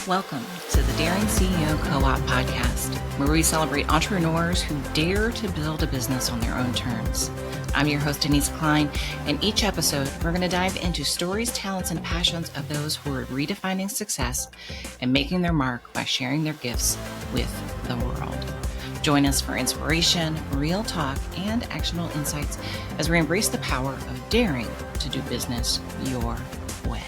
Welcome to the Daring CEO Co-op podcast, where we celebrate entrepreneurs who dare to build a business on their own terms. I'm your host, Denise Klein, and each episode, we're going to dive into stories, talents, and passions of those who are redefining success and making their mark by sharing their gifts with the world. Join us for inspiration, real talk, and actionable insights as we embrace the power of daring to do business your way.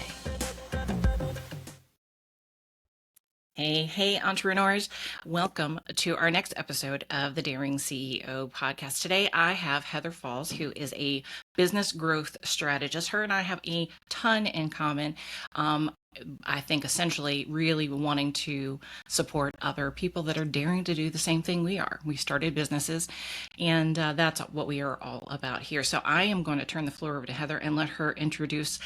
Hey, entrepreneurs. Welcome to our next episode of the Daring CEO podcast. Today, I have Heather Falls, who is a business growth strategist. Her and I have a ton in common. I think essentially really wanting to support other people that are daring to do the same thing we are. We started businesses, and that's what we are all about here. So I am going to turn the floor over to Heather and let her introduce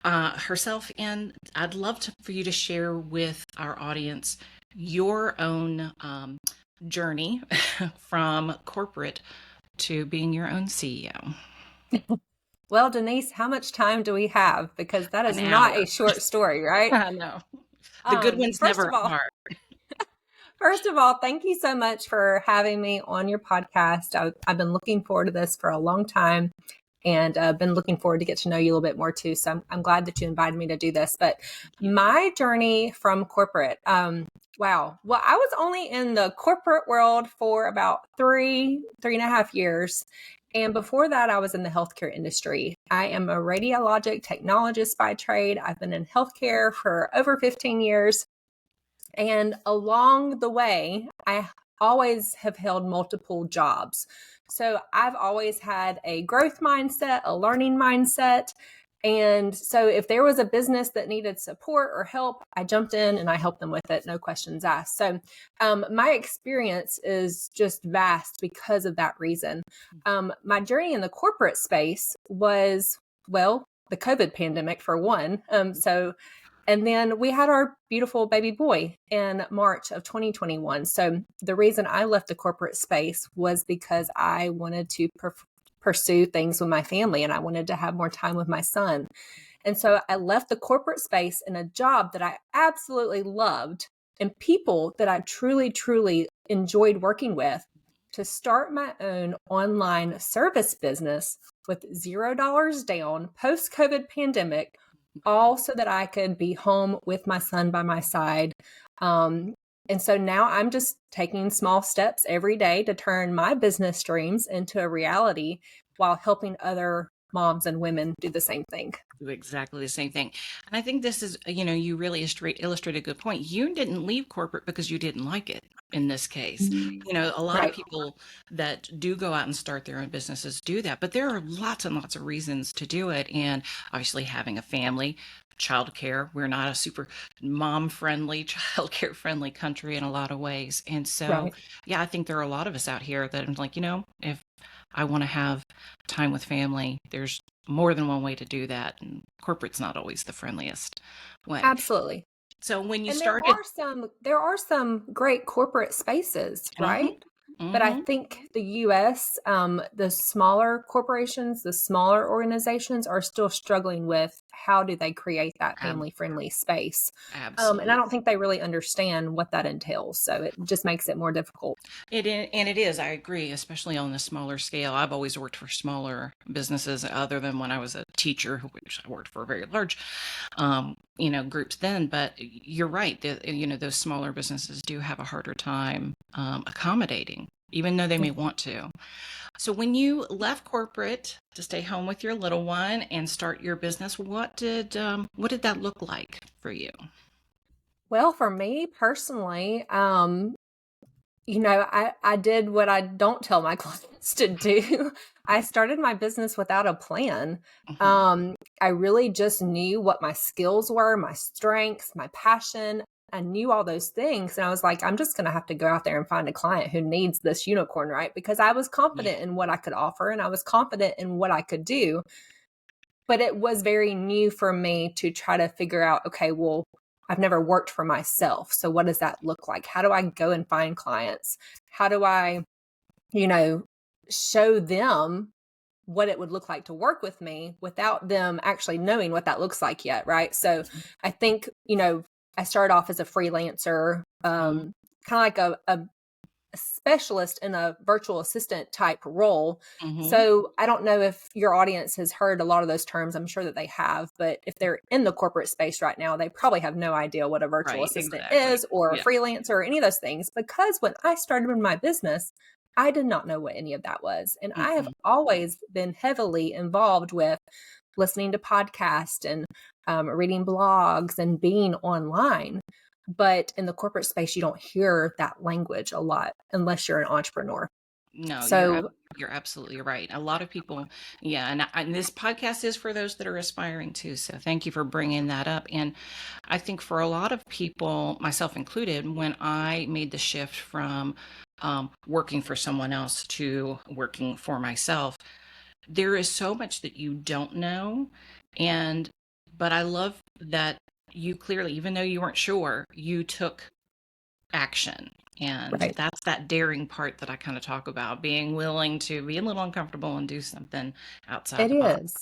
herself, and I'd love for you to share with our audience your own journey from corporate to being your own CEO. Well, Denise, how much time do we have? Because that is not a short story, right? I know. The good ones never are. First of all, thank you so much for having me on your podcast. I've been looking forward to this for a long time. And I've been looking forward to get to know you a little bit more too. So I'm glad that you invited me to do this. But my journey from corporate, wow. Well, I was only in the corporate world for about three and a half years. And before that, I was in the healthcare industry. I am a radiologic technologist by trade. I've been in healthcare for over 15 years. And along the way, I always have held multiple jobs. So I've always had a growth mindset, a learning mindset. And so if there was a business that needed support or help, I jumped in and I helped them with it. No questions asked. So my experience is just vast because of that reason. My journey in the corporate space was, well, the COVID pandemic for one. And then we had our beautiful baby boy in March of 2021. So the reason I left the corporate space was because I wanted to pursue things with my family and I wanted to have more time with my son. And so I left the corporate space in a job that I absolutely loved and people that I truly, truly enjoyed working with to start my own online service business with $0 down post-COVID pandemic, all so that I could be home with my son by my side. And so now I'm just taking small steps every day to turn my business dreams into a reality while helping other moms and women do the same thing. Do exactly the same thing. And I think this is, you really illustrate a good point. You didn't leave corporate because you didn't like it in this case. A lot of people that do go out and start their own businesses do that, but there are lots and lots of reasons to do it. And obviously having a family, childcare, we're not a super mom-friendly, childcare-friendly country in a lot of ways. And so, I think there are a lot of us out here that are like, if I want to have time with family, there's more than one way to do that. And corporate's not always the friendliest way. Absolutely. So when you started, there are some great corporate spaces, right? But I think the U.S., the smaller corporations, the smaller organizations are still struggling with how do they create that family-friendly space. Absolutely. And I don't think they really understand what that entails. So it just makes it more difficult. It is. I agree, especially on the smaller scale. I've always worked for smaller businesses other than when I was a teacher, which I worked for very large, groups then. But you're right. Those smaller businesses do have a harder time accommodating, even though they may want to. So when you left corporate to stay home with your little one and start your business, what did that look like for you? Well, for me personally, I did what I don't tell my clients to do. I started my business without a plan. I really just knew what my skills were, my strengths, my passion. I knew all those things. And I was like, I'm just going to have to go out there and find a client who needs this unicorn, right? Because I was confident in what I could offer and I was confident in what I could do. But it was very new for me to try to figure out, okay, well, I've never worked for myself. So what does that look like? How do I go and find clients? How do I, show them what it would look like to work with me without them actually knowing what that looks like yet, right? So I think, I started off as a freelancer, kind of like a specialist in a virtual assistant type role. Mm-hmm. So I don't know if your audience has heard a lot of those terms. I'm sure that they have, but if they're in the corporate space right now, they probably have no idea what a virtual Right, assistant exactly. is, or a Yeah. freelancer, or any of those things. Because when I started in my business, I did not know what any of that was. And I have Mm-mm. always been heavily involved with listening to podcasts and reading blogs and being online. But in the corporate space, you don't hear that language a lot unless you're an entrepreneur. No, So, you're absolutely right. A lot of people, yeah, and this podcast is for those that are aspiring to. So thank you for bringing that up. And I think for a lot of people, myself included, when I made the shift from working for someone else to working for myself, there is so much that you don't know. And but I love that you clearly, even though you weren't sure, you took action. And right. that's that daring part that I kind of talk about, being willing to be a little uncomfortable and do something outside It the box. is.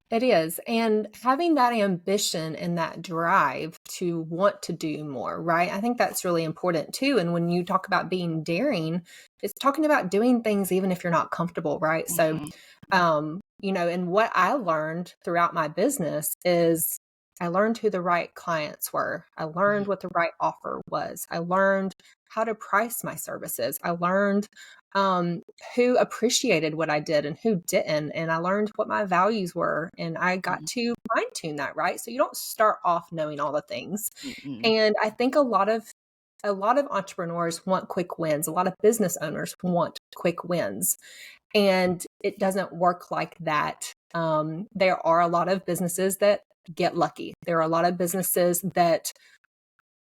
It is. And having that ambition and that drive to want to do more, right? I think that's really important too. And when you talk about being daring, it's talking about doing things even if you're not comfortable, right? So, Hmm. and what I learned throughout my business is I learned who the right clients were. I learned what the right offer was. I learned how to price my services. I learned who appreciated what I did and who didn't. And I learned what my values were, and I got to fine tune that, right? So you don't start off knowing all the things. Hmm. And I think a lot of entrepreneurs want quick wins. A lot of business owners want quick wins. And it doesn't work like that. There are a lot of businesses that get lucky. There are a lot of businesses that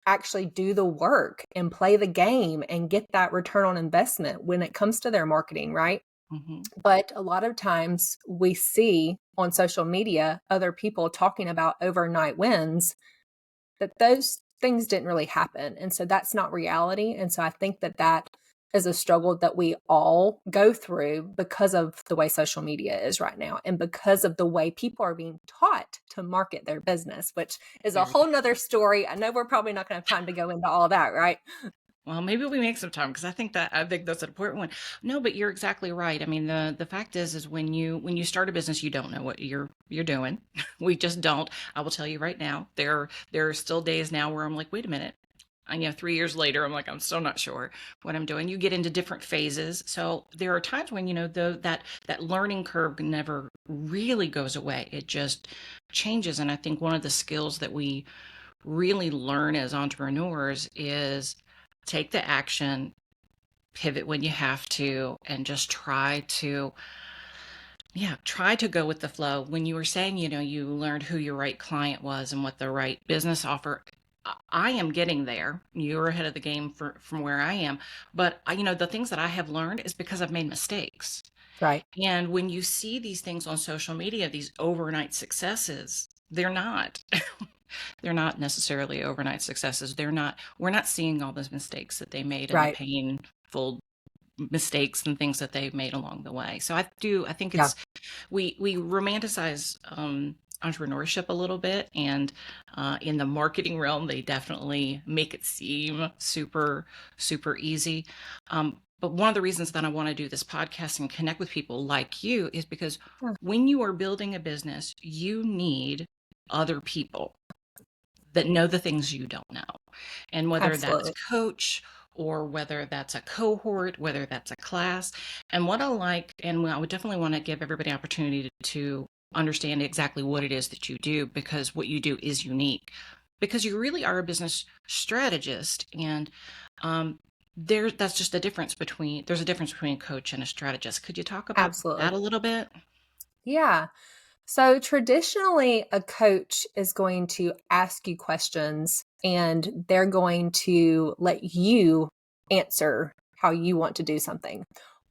actually do the work and play the game and get that return on investment when it comes to their marketing, right? Hmm. But a lot of times we see on social media other people talking about overnight wins, that those things didn't really happen. And so that's not reality. And so I think that that is a struggle that we all go through because of the way social media is right now and because of the way people are being taught to market their business, which is a Very whole nother story. I know we're probably not going to have time to go into all of that, right? well. Maybe we make some time because I think that's an important one. No, but you're exactly right. I mean, the fact is when you start a business, you don't know what you're doing. We just don't. I will tell you right now. There are still days now where I'm like, wait a minute. And 3 years later, I'm like, I'm still not sure what I'm doing. You get into different phases. So there are times when, that learning curve never really goes away. It just changes. And I think one of the skills that we really learn as entrepreneurs is take the action, pivot when you have to, and just try to go with the flow. When you were saying, you learned who your right client was and what the right business offer, I am getting there. You're ahead of the game from where I am. But the things that I have learned is because I've made mistakes. Right. And when you see these things on social media, these overnight successes, they're not. They're not necessarily overnight successes. We're not seeing all those mistakes that they made and the Right. painful mistakes and things that they've made along the way. So I think Yeah. it's we romanticize entrepreneurship a little bit, and in the marketing realm, they definitely make it seem super super easy. But one of the reasons that I want to do this podcast and connect with people like you is because Yeah. when you are building a business, you need other people that know the things you don't know. And whether that's Absolutely. a coach or whether that's a cohort, whether that's a class. And what I like, and I would definitely want to give everybody opportunity to understand exactly what it is that you do, because what you do is unique. Because you really are a business strategist, and that's just there's a difference between a coach and a strategist. Could you talk about that Absolutely. a little bit? Yeah. So traditionally, a coach is going to ask you questions and they're going to let you answer how you want to do something.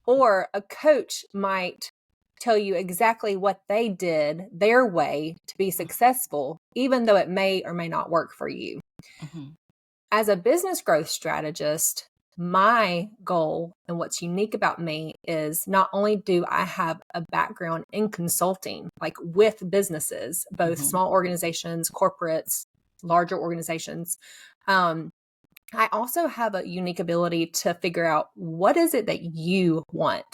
Or a coach might tell you exactly what they did their way to be successful, even though it may or may not work for you. Hmm. As a business growth strategist, my goal and what's unique about me is not only do I have a background in consulting, like with businesses, both Hmm. small organizations, corporates, larger organizations. I also have a unique ability to figure out, what is it that you want?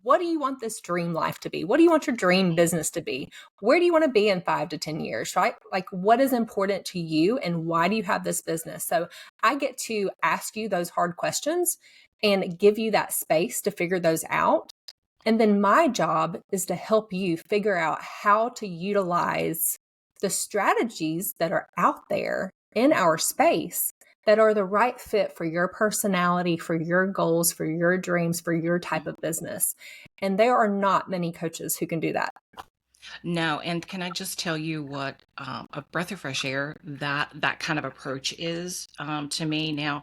What do you want this dream life to be? What do you want your dream business to be? Where do you want to be in 5 to 10 years, right? Like, what is important to you and why do you have this business? So I get to ask you those hard questions and give you that space to figure those out. And then my job is to help you figure out how to utilize the strategies that are out there in our space that are the right fit for your personality, for your goals, for your dreams, for your type of business. And there are not many coaches who can do that. No, and can I just tell you what a breath of fresh air that kind of approach is to me now.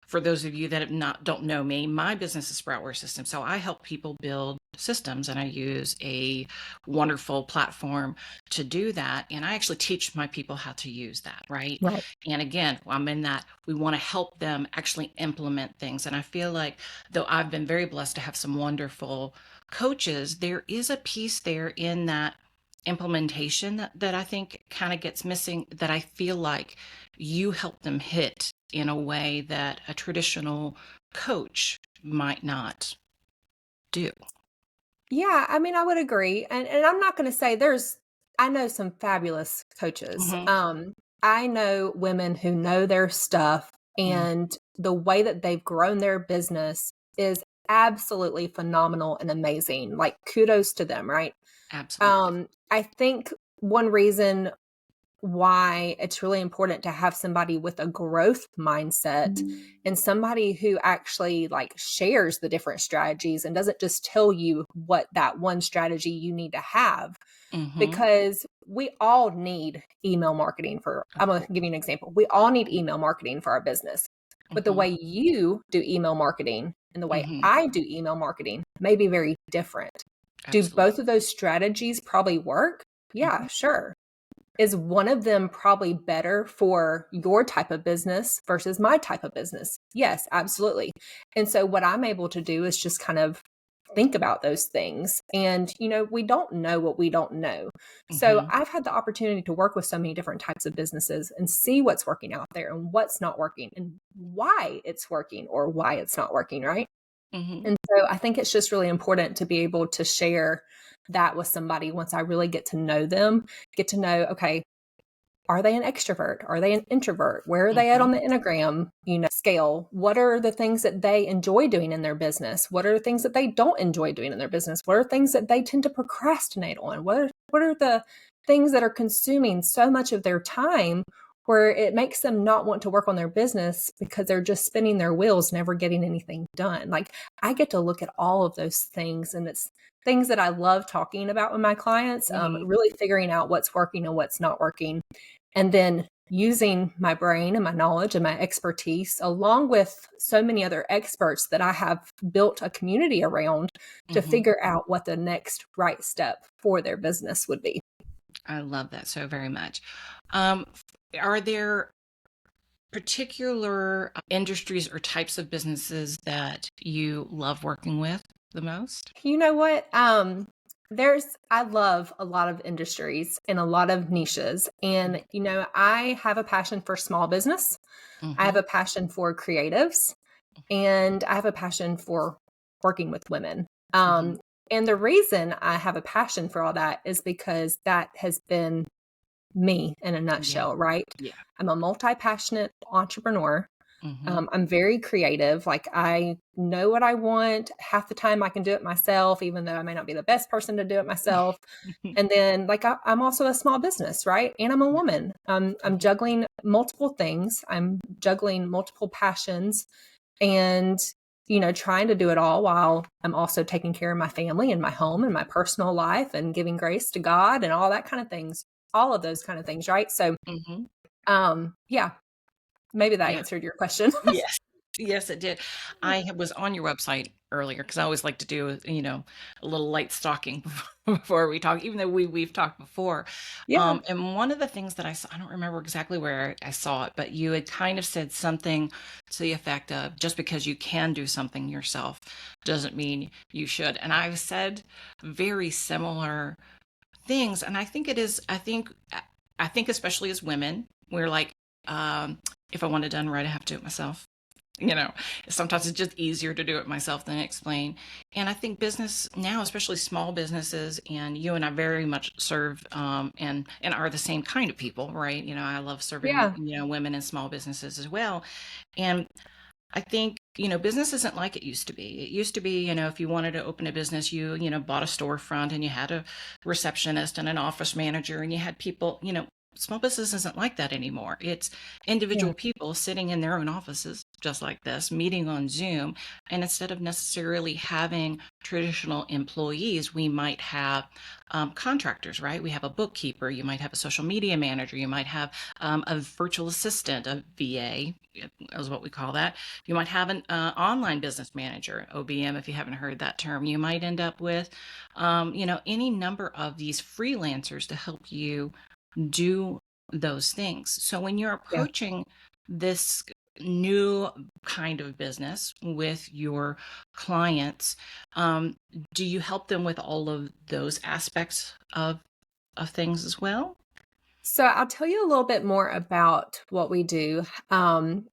For those of you that have not don't know me, my business is Sproutware Systems. So I help people build systems, and I use a wonderful platform to do that. And I actually teach my people how to use that, right? Right. And again, I'm in that we want to help them actually implement things. And I feel like, though I've been very blessed to have some wonderful coaches, there is a piece there in that implementation that I think kind of gets missing, that I feel like you help them hit in a way that a traditional coach might not do. Yeah, I mean, I would agree. And I'm not going to say I know some fabulous coaches. Hmm. I know women who know their stuff, Hmm. and the way that they've grown their business is absolutely phenomenal and amazing. Like, kudos to them, right? Absolutely. I think one reason why it's really important to have somebody with a growth mindset and somebody who actually like shares the different strategies and doesn't just tell you what that one strategy you need to have, Hmm. because we all need email marketing for, Of I'm going to course. give you an example. We all need email marketing for our business, but the Hmm. way you do email marketing and the way Hmm. I do email marketing may be very different. Do both Absolutely. of those strategies probably work? Yeah, Hmm. sure. Is one of them probably better for your type of business versus my type of business? Yes, absolutely. And so what I'm able to do is just kind of think about those things. And, we don't know what we don't know. So Hmm. I've had the opportunity to work with so many different types of businesses and see what's working out there and what's not working and why it's working or why it's not working, right? Hmm. And so I think it's just really important to be able to share that with somebody once I really get to know them, get to know, okay, are they an extrovert? Are they an introvert? Where are they at Hmm. on the Enneagram, scale? What are the things that they enjoy doing in their business? What are the things that they don't enjoy doing in their business? What are things that they tend to procrastinate on? What are the things that are consuming so much of their time where it makes them not want to work on their business because they're just spinning their wheels, never getting anything done? Like, I get to look at all of those things, and it's things that I love talking about with my clients, Hmm. really figuring out what's working and what's not working, and then using my brain and my knowledge and my expertise, along with so many other experts that I have built a community around, to Hmm. figure out what the next right step for their business would be. I love that so very much. Um, are there particular industries or types of businesses that you love working with the most? You know what? I love a lot of industries and a lot of niches. And, I have a passion for small business. I have Hmm. a passion for creatives, and I have a passion for working with women. Hmm. Um, and the reason I have a passion for all that is because that has been me in a Yeah. nutshell, right? Yeah. I'm a multi passionate entrepreneur. Hmm. I'm very creative. Like, I know what I want. Half the time I can do it myself, even though I may not be the best person to do it myself. And then, like, I'm also a small business, right? And I'm a woman. I'm Mhm. juggling multiple things. I'm juggling multiple passions, and trying to do it all while I'm also taking care of my family and my home and my personal life and giving grace to God and all that kind of things, all of those kind of things, right? So, Mhm. yeah, maybe that Yeah. answered your question. Yes. Yes, it did. Was on your website earlier because I always like to do, a little light stalking before we talk, even though we've talked before. Yeah. And one of the things that I saw, I don't remember exactly where I saw it, but you had kind of said something to the effect of, just because you can do something yourself doesn't mean you should. And I've said very similar things, and I think especially as women, we're like, if I want it done right, I have to do it myself. You know, sometimes it's just easier to do it myself than explain. And I think business now, especially small businesses, and you and I very much serve and are the same kind of people, right? You know, I love serving, Yeah. women in small businesses as well. And I think, business isn't like it used to be. It used to be, if you wanted to open a business, you bought a storefront and you had a receptionist and an office manager and you had people, small business isn't like that anymore. It's Yeah. individual people sitting in their own offices, just like this, meeting on Zoom. And instead of necessarily having traditional employees, we might have contractors, right? We have a bookkeeper, you might have a social media manager, you might have a virtual assistant, a VA, is what we call that. You might have an online business manager, OBM, if you haven't heard that term. You might end up with, any number of these freelancers to help you do those things. So when you're Yeah. approaching this new kind of business with your clients, do you help them with all of those aspects of things as well? So I'll tell you a little bit more about what we do.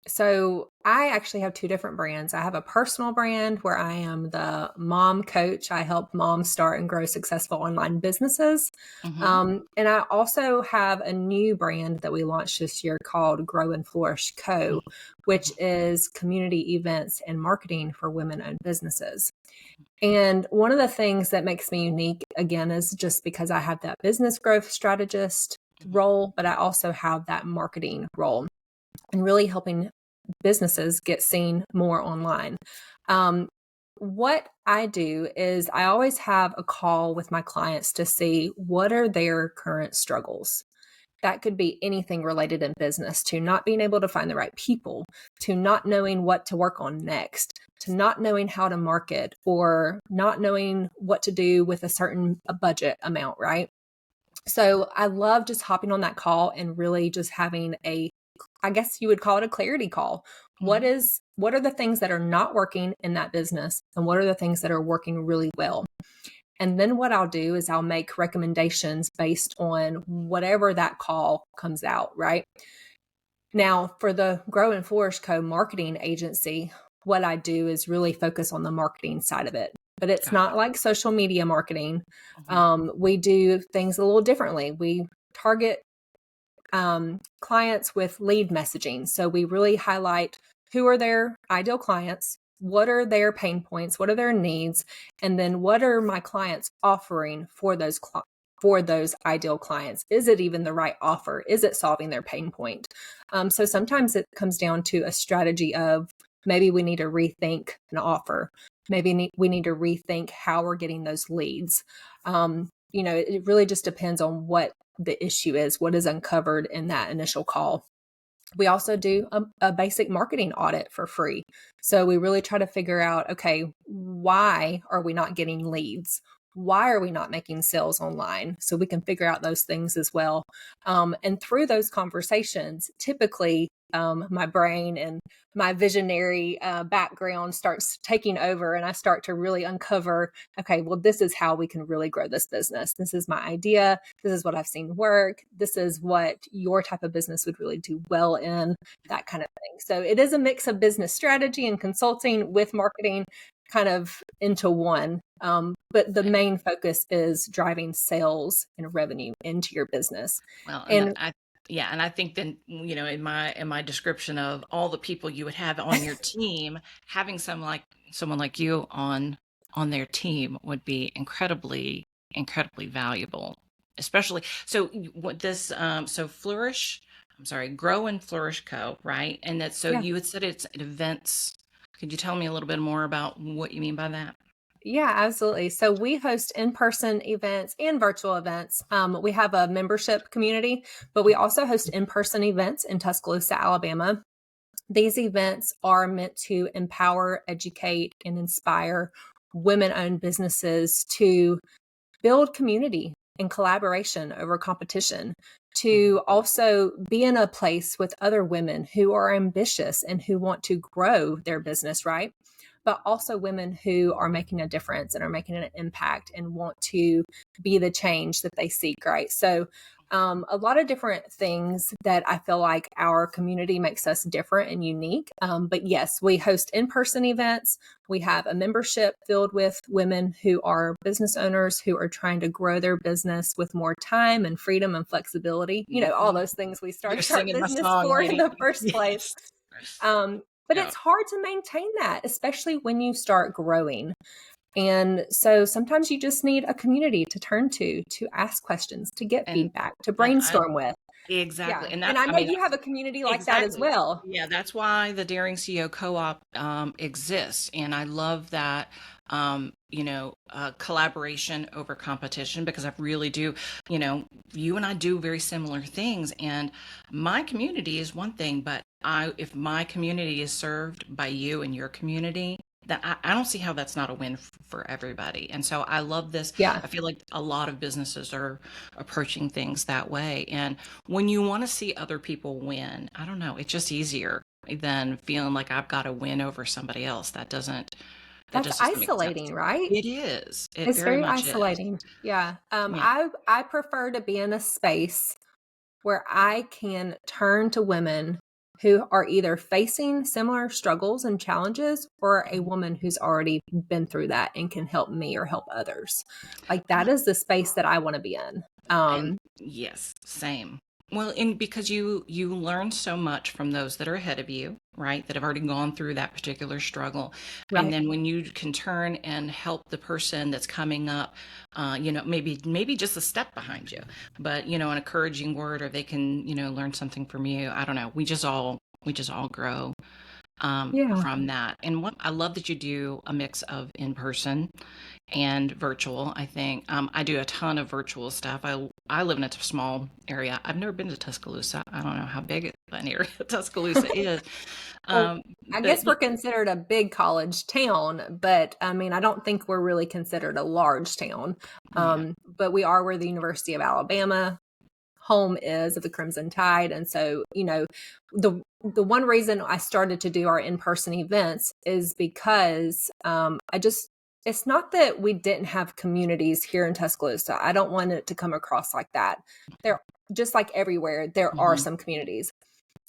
So I actually have two different brands. I have a personal brand where I am the mom coach. I help moms start and grow successful online businesses. Mm-hmm. And I also have a new brand that we launched this year called Grow and Flourish Co., which is community events and marketing for women-owned businesses. And one of the things that makes me unique, again, is just because I have that business growth strategist role, but I also have that marketing role and really helping businesses get seen more online. Um, what I do is I always have a call with my clients to see what are their current struggles. That could be anything related in business, to not being able to find the right people, to not knowing what to work on next, to not knowing how to market, or not knowing what to do with a budget amount, right? So I love just hopping on that call and really just having I guess you would call it a clarity call. Mm-hmm. What are the things that are not working in that business, and what are the things that are working really well? And then what I'll do is I'll make recommendations based on whatever that call comes out, right? Now, for the Grow and Flourish Co. marketing agency, what I do is really focus on the marketing side of it. But it's Gotcha. not like social media marketing. Mm-hmm. We do things a little differently. We target clients with lead messaging. So we really highlight who are their ideal clients, what are their pain points, what are their needs, and then what are my clients offering for those ideal clients. Is it even the right offer? Is it solving their pain point? So sometimes it comes down to a strategy of maybe we need to rethink an offer. Maybe we need to rethink how we're getting those leads. It really just depends on what the issue is, what is uncovered in that initial call. We also do a basic marketing audit for free. So we really try to figure out, okay, why are we not getting leads? Why are we not making sales online? So we can figure out those things as well. And through those conversations, typically my brain and my visionary background starts taking over, and I start to really uncover, okay, well, this is how we can really grow this business. This is my idea. This is what I've seen work. This is what your type of business would really do well in, that kind of thing. So it is a mix of business strategy and consulting with marketing kind of into one. But the main focus is driving sales and revenue into your business. Well, and And yeah, and I think then, in my description of all the people you would have on your team, having someone like you on their team would be incredibly valuable. Especially so what this so Flourish, I'm sorry, Grow and Flourish Co., right? And that so yeah, you had said it's at events. Could you tell me a little bit more about what you mean by that? Yeah, absolutely. So we host in-person events and virtual events. We have a membership community, but we also host in-person events in Tuscaloosa, Alabama. These events are meant to empower, educate, and inspire women-owned businesses to build community and collaboration over competition, Mhm. to also be in a place with other women who are ambitious and who want to grow their business, right? but also women who are making a difference and are making an impact and want to be the change that they seek, right? So a lot of different things that I feel like our community makes us different and unique. But yes, we host in-person events. We have a membership filled with women who are business owners who are trying to grow their business with more time and freedom and flexibility. You know, all those things we You're start our singing my business song, for in lady. the first place. Yes. But Yeah. it's hard to maintain that, especially when you start growing. And so sometimes you just need a community to turn to ask questions, to get And feedback, to I brainstorm with. exactly. Yeah. And And that, I I know mean, you have a community like that as exactly. well. Yeah, that's why the Daring CEO Co-op exists, and I love that. Collaboration over competition, because I really do. You and I do very similar things, and my community is one thing, but if my community is served by you and your community, that I don't see how that's not a win for everybody. And so I love this. Yeah. I feel like a lot of businesses are approaching things that way, and when you want to see other people win, I don't know, it's just easier than feeling like I've got to win over somebody else. That That's just doesn't make sense. isolating, right? It is. It It's very very much is. isolating. Yeah. Yeah. I prefer to be in a space where I can turn to women who are either facing similar struggles and challenges, or a woman who's already been through that and can help me or help others. Like that is the space that I want to be in. And yes, same. Well, and because you learn so much from those that are ahead of you, right? That have already gone through that particular struggle. And Right. then when you can turn and help the person that's coming up, maybe just a step behind you, but an encouraging word, or they can, learn something from you. I don't know. We just all grow Yeah. from that. And what I love that you do a mix of in person and virtual. I think I do a ton of virtual stuff. I live in a small area. I've never been to Tuscaloosa. I don't know how big an area Tuscaloosa is. Well, Um, I but guess we're considered a big college town, but I mean, I don't think we're really considered a large town. yeah. But we are where the University of Alabama home is of the Crimson Tide. And so, the one reason I started to do our in-person events is because it's not that we didn't have communities here in Tuscaloosa. I don't want it to come across like that. There, just like everywhere, there are Hmm. some communities.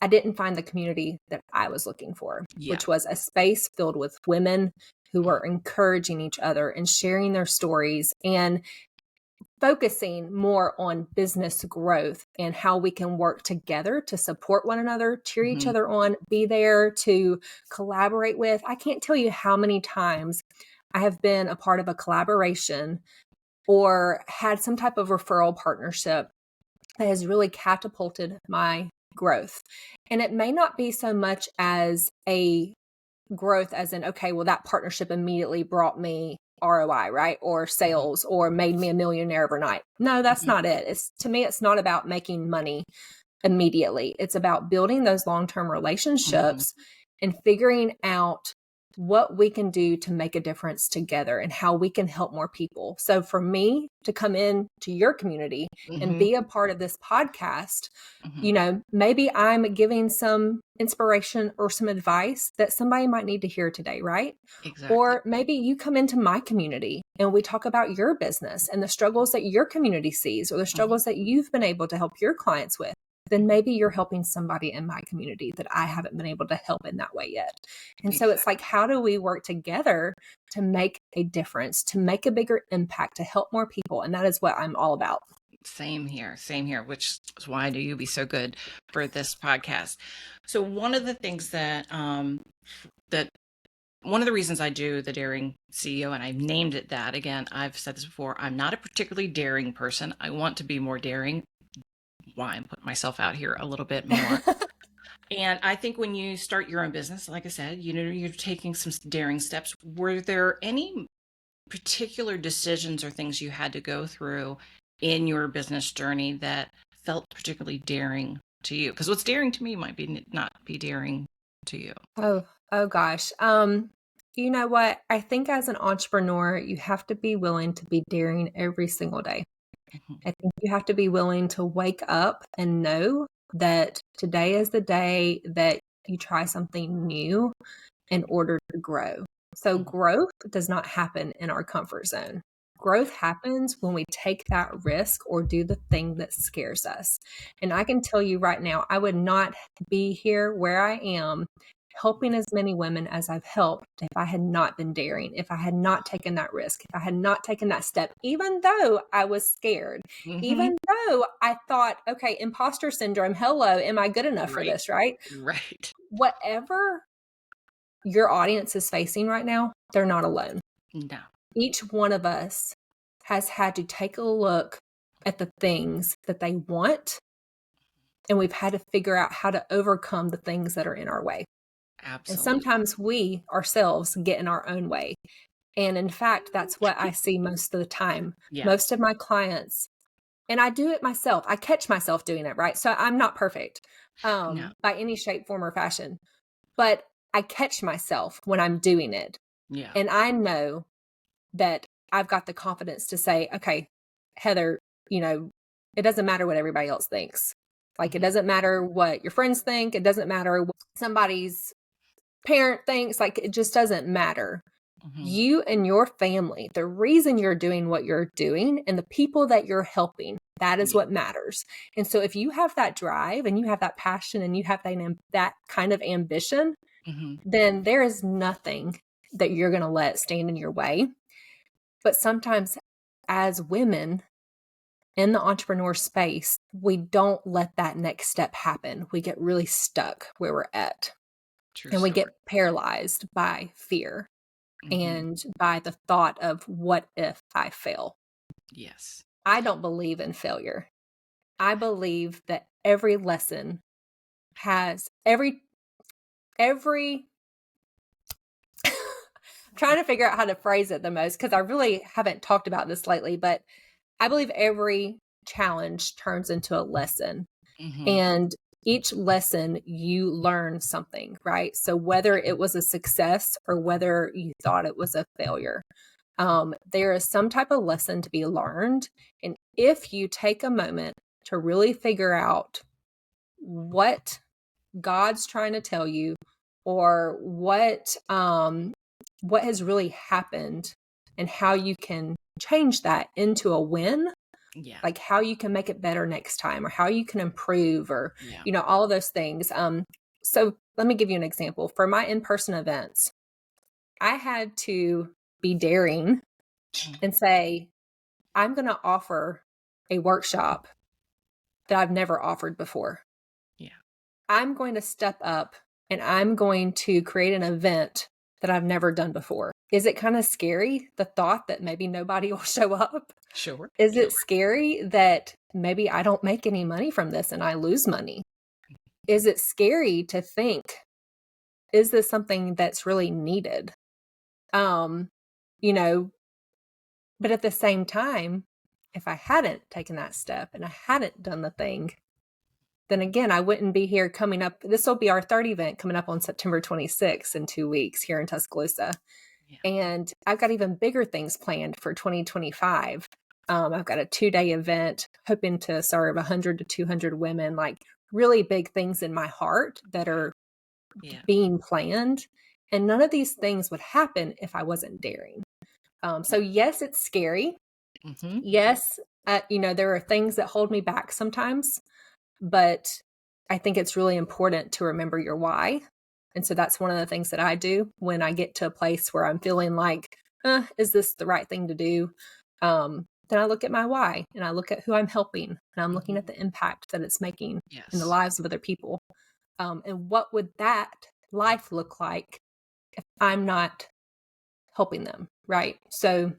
I didn't find the community that I was looking for, Yeah. which was a space filled with women who were encouraging each other and sharing their stories and focusing more on business growth and how we can work together to support one another, cheer each Hmm. other on, be there to collaborate with. I can't tell you how many times I have been a part of a collaboration or had some type of referral partnership that has really catapulted my growth. And it may not be so much as a growth as in, okay, well, that partnership immediately brought me ROI, right? Or Hmm. sales or made me a millionaire overnight. No, that's Hmm. not it. To me, it's not about making money immediately. It's about building those long-term Hmm. relationships and figuring out what we can do to make a difference together and how we can help more people. So for me to come in to your community and Hmm. be a part of this podcast, Hmm. maybe I'm giving some inspiration or some advice that somebody might need to hear today, right? Exactly. Or maybe you come into my community and we talk about your business and the struggles that your community sees or the Hmm. struggles that you've been able to help your clients with. Then maybe you're helping somebody in my community that I haven't been able to help in that way yet. And so it's Exactly. like, how do we work together to make a difference, to make a bigger impact, to help more people? And that is what I'm all about. Same here. Same here. Which is why I do you be so good for this podcast. So one of the things that one of the reasons I do the Daring CEO, and I've named it that, again, I've said this before, I'm not a particularly daring person. I want to be more daring. Why I'm putting myself out here a little bit more. And I think when you start your own business, like I said, you're taking some daring steps. Were there any particular decisions or things you had to go through in your business journey that felt particularly daring to you? Because what's daring to me might be not be daring to you. Oh gosh. You know what? I think as an entrepreneur, you have to be willing to be daring every single day. Mhm. I think you have to be willing to wake up and know that today is the day that you try something new in order to grow. So Mhm. growth does not happen in our comfort zone. Growth happens when we take that risk or do the thing that scares us. And I can tell you right now, I would not be here where I am helping as many women as I've helped if I had not been daring, if I had not taken that risk, if I had not taken that step, even though I was scared, Mhm. even though I thought, okay, imposter syndrome, hello, am I good enough for Right. this, right? Right. Whatever your audience is facing right now, they're not alone. No. Each one of us has had to take a look at the things that they want, and we've had to figure out how to overcome the things that are in our way. And Absolutely. sometimes we ourselves get in our own way. And in fact, that's what I see most of the time. Yeah. Most of my clients, and I do it myself, I catch myself doing it, right? So I'm not perfect No. by any shape, form, or fashion, but I catch myself when I'm doing it. Yeah. And I know that I've got the confidence to say, okay, Heather, it doesn't matter what everybody else thinks. Like, it Mhm. doesn't matter what your friends think. It doesn't matter what somebody's parent thinks. Like, it just doesn't matter. Mhm. You and your family, the reason you're doing what you're doing and the people that you're helping, that is Yeah. what matters. And so if you have that drive and you have that passion and you have that kind of ambition, Mhm. then there is nothing that you're going to let stand in your way. But sometimes as women in the entrepreneur space, we don't let that next step happen. We get really stuck where we're at True and we story. get paralyzed by fear Mhm. and by the thought of what if I fail? Yes. I don't believe in failure. I believe that every lesson has every I'm trying to figure out how to phrase it the most because I really haven't talked about this lately, but I believe every challenge turns into a lesson. Mhm. And each lesson you learn something, right? So whether it was a success or whether you thought it was a failure, there is some type of lesson to be learned. And if you take a moment to really figure out what God's trying to tell you or what has really happened and how you can change that into a win, Yeah. like how you can make it better next time or how you can improve or Yeah. all of those things. So let me give you an example. For my in-person events, I had to be daring Mhm. and say, I'm going to offer a workshop that I've never offered before. Yeah. I'm going to step up and I'm going to create an event that I've never done before. Is it kind of scary, the thought that maybe nobody will show up? Sure. Is Sure. it scary that maybe I don't make any money from this and I lose money? Is it scary to think, is this something that's really needed? Um, you know, but at the same time, if I hadn't taken that step and I hadn't done the thing, then again, I wouldn't be here coming up. This will be our third event coming up on September 26th in 2 weeks here in Tuscaloosa. Yeah. And I've got even bigger things planned for 2025. I've got a 2-day event hoping to serve 100 to 200 women, like really big things in my heart that are Yeah. being planned. And none of these things would happen if I wasn't daring. So Yeah. yes, it's scary. Mhm. Yes, there are things that hold me back sometimes, but I think it's really important to remember your why. And so that's one of the things that I do when I get to a place where I'm feeling like, is this the right thing to do? Then I look at my why and I look at who I'm helping and I'm looking at Mhm. the impact that it's making in the Yes. lives of other people. And what would that life look like if I'm not helping them? Right. So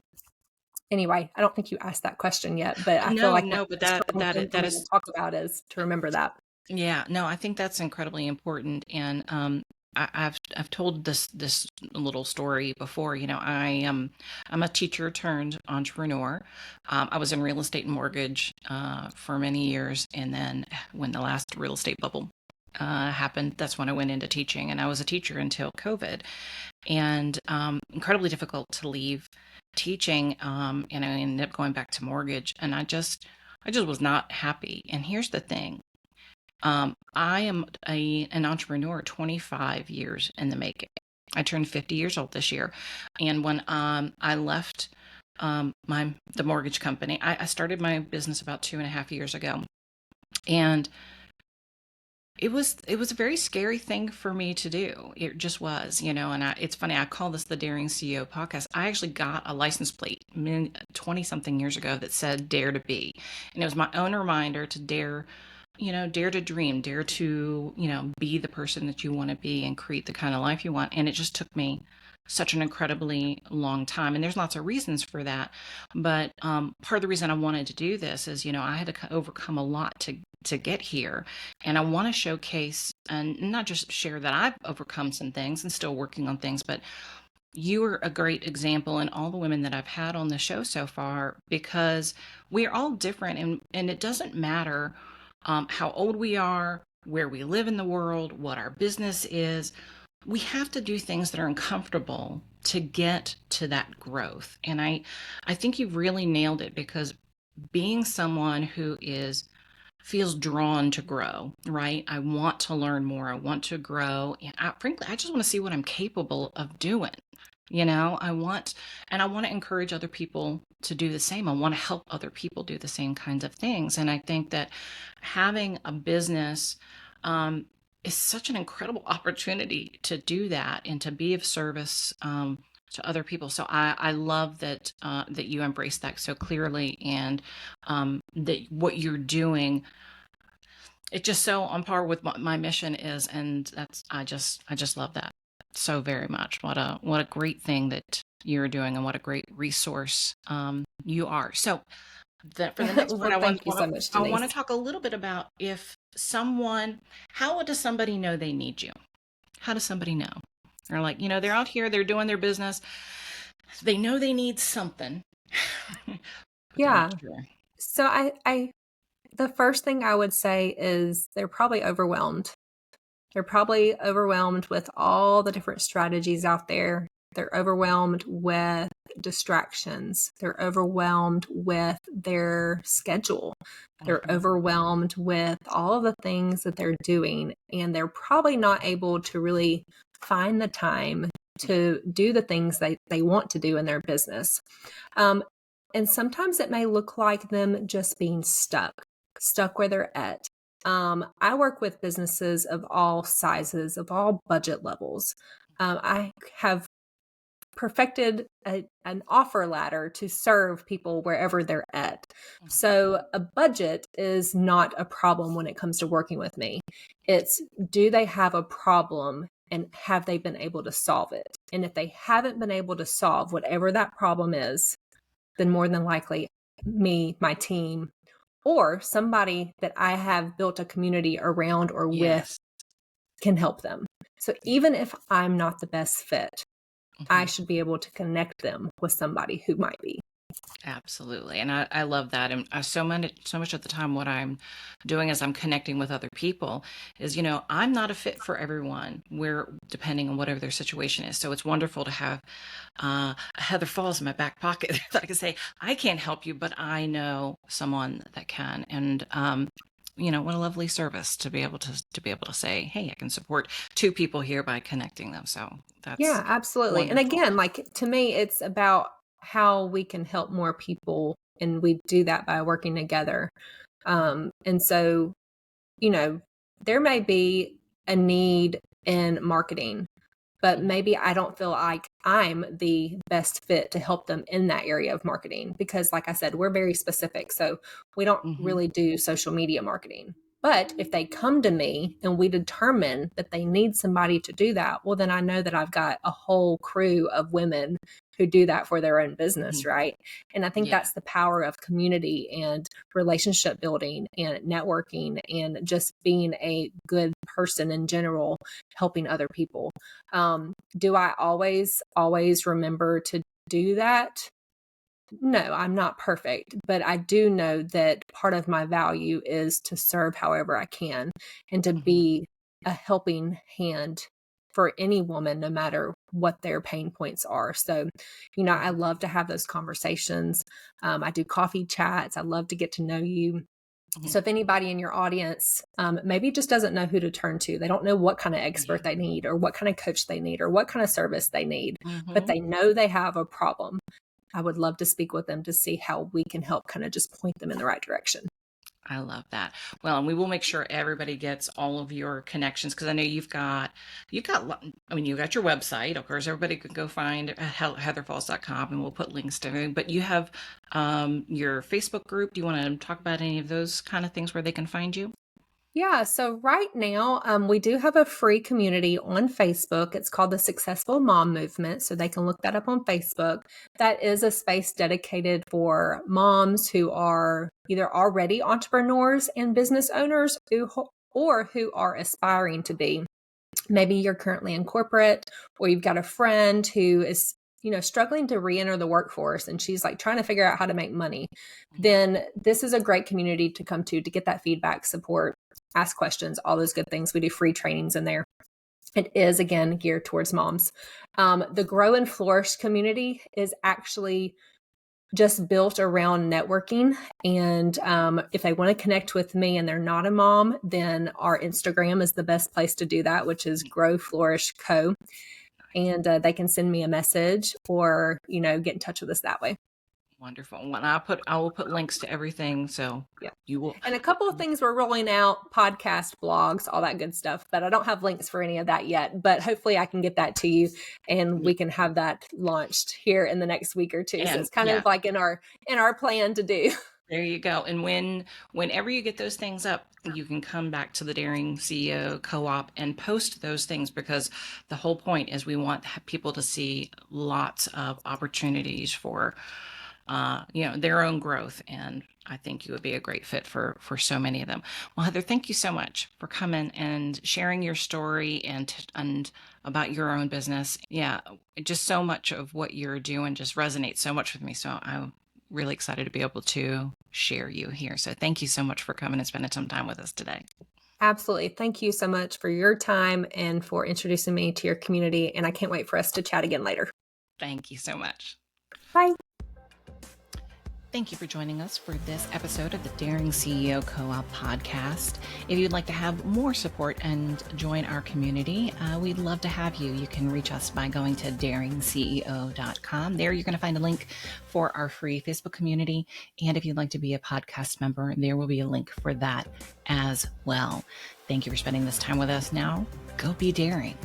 anyway, I don't think you asked that question yet, but I feel No, like no, but that's a strong thing for that me to is talk about is to remember that. yeah, no, I think that's incredibly important. And I've told this little story before. I'm a teacher turned entrepreneur. I was in real estate and mortgage for many years, and then when the last real estate bubble happened, that's when I went into teaching, and I was a teacher until COVID, and incredibly difficult to leave teaching. And I ended up going back to mortgage, and I just was not happy. And here's the thing. I am an entrepreneur 25 years in the making. I turned 50 years old this year. And when I left the mortgage company, I started my business about 2.5 years ago. And it was a very scary thing for me to do. It just was, and it's funny, I call this the Daring CEO podcast. I actually got a license plate 20 something years ago that said dare to be. And it was my own reminder to dare, dare to dream, dare to, be the person that you want to be and create the kind of life you want. And it just took me such an incredibly long time. And there's lots of reasons for that. But part of the reason I wanted to do this is, I had to overcome a lot to get here. And I want to showcase and not just share that I've overcome some things and still working on things, but you are a great example, and all the women that I've had on the show so far, because we are all different, and it doesn't matter how old we are, where we live in the world, what our business is. We have to do things that are uncomfortable to get to that growth. And I think you've really nailed it, because being someone who feels drawn to grow, right? I want to learn more. I want to grow. And frankly, I just want to see what I'm capable of doing. I want to encourage other people to do the same. I want to help other people do the same kinds of things. And I think that having a business is such an incredible opportunity to do that and to be of service to other people. So I love that you embrace that so clearly, and that what you're doing, it's just so on par with what my mission is, and I just love that so very much. What a great thing that you're doing, and what a great resource you are. So for the next part, Well, thank you so much, I want to Denise. talk a little bit about how does somebody know they need you? How does somebody know? They're like, they're out here, they're doing their business. They know they need something, but they're not Yeah. sure. So the first thing I would say is they're probably overwhelmed. They're probably overwhelmed with all the different strategies out there. They're overwhelmed with distractions. They're overwhelmed with their schedule. They're Mhm. overwhelmed with all of the things that they're doing. And they're probably not able to really find the time to do the things they want to do in their business. Um, and sometimes it may look like them just being stuck where they're at. I work with businesses of all sizes, of all budget levels. I have perfected an offer ladder to serve people wherever they're at. So a budget is not a problem when it comes to working with me. It's, do they have a problem and have they been able to solve it? And if they haven't been able to solve whatever that problem is, then more than likely me, my team, or somebody that I have built a community around or with Yes. can help them. So Yeah. even if I'm not the best fit, I Mhm. should be able to connect them with somebody who might be. Absolutely. And I love that. And so much of the time, what I'm doing is I'm connecting with other people is, I'm not a fit for everyone, where depending on whatever their situation is. So it's wonderful to have Heather Falls in my back pocket that I can say, I can't help you, but I know someone that can. And, what a lovely service to be able to say, hey, I can support two people here by connecting them. So that's Yeah, absolutely. And wonderful. again, like to me, it's about how we can help more people. And we do that by working together. And so, you know, there may be a need in marketing, but maybe I don't feel like I'm the best fit to help them in that area of marketing because, like I said, we're very specific. So we don't Hmm. really do social media marketing. But if they come to me and we determine that they need somebody to do that, well, then I know that I've got a whole crew of women who do that for their own business, Hmm. right? And I think Yeah. that's the power of community and relationship building and networking and just being a good person in general, helping other people. Do I always remember to do that? No, I'm not perfect, but I do know that part of my value is to serve however I can and to Hmm. be a helping hand for any woman, no matter what their pain points are. So, I Hmm. love to have those conversations. I do coffee chats. I love to get to know you. So if anybody in your audience maybe just doesn't know who to turn to, they don't know what kind of expert they need or what kind of coach they need or what kind of service they need, but they know they have a problem, I would love to speak with them to see how we can help kind of just point them in the right direction. I love that. Well, and we will make sure everybody gets all of your connections, because I know you've got, I mean, you got your website. Of course, everybody can go find heatherfalls.com, and we'll put links to everything. But you have your Facebook group. Do you want to talk about any of those kind of things where they can find you? Yeah, so right now we do have a free community on Facebook. It's called the Successful Mom Movement. So they can look that up on Facebook. That is a space dedicated for moms who are either already entrepreneurs and business owners or who are aspiring to be. Maybe you're currently in corporate, or you've got a friend who is struggling to re-enter the workforce, and she's like trying to figure out how to make money. Then this is a great community to come to get that feedback, support, ask questions, all those good things. We do free trainings in there. It is, again, geared towards moms. The Grow and Flourish community is actually just built around networking. And if they want to connect with me and they're not a mom, then our Instagram is the best place to do that, which is Grow Flourish Co. And they can send me a message or, get in touch with us that way. Wonderful. When I will put links to everything, so yeah, you will. And a couple of things we're rolling out: podcast, blogs, all that good stuff. But I don't have links for any of that yet. But hopefully, I can get that to you, and we can have that launched here in the next week or two. And, so it's kind of like in our plan to do. There you go. And whenever you get those things up, you can come back to the Daring CEO Co-op and post those things, because the whole point is we want people to see lots of opportunities for their own growth. And I think you would be a great fit for so many of them. Well, Heather, thank you so much for coming and sharing your story and about your own business. Yeah, just so much of what you're doing just resonates so much with me. So I'm really excited to be able to share you here. So thank you so much for coming and spending some time with us today. Absolutely. Thank you so much for your time and for introducing me to your community. And I can't wait for us to chat again later. Thank you so much. Bye. Thank you for joining us for this episode of the Daring CEO Co-op podcast. If you'd like to have more support and join our community, we'd love to have you. You can reach us by going to daringceo.com. There you're going to find a link for our free Facebook community. And if you'd like to be a podcast member, there will be a link for that as well. Thank you for spending this time with us. Now, go be daring.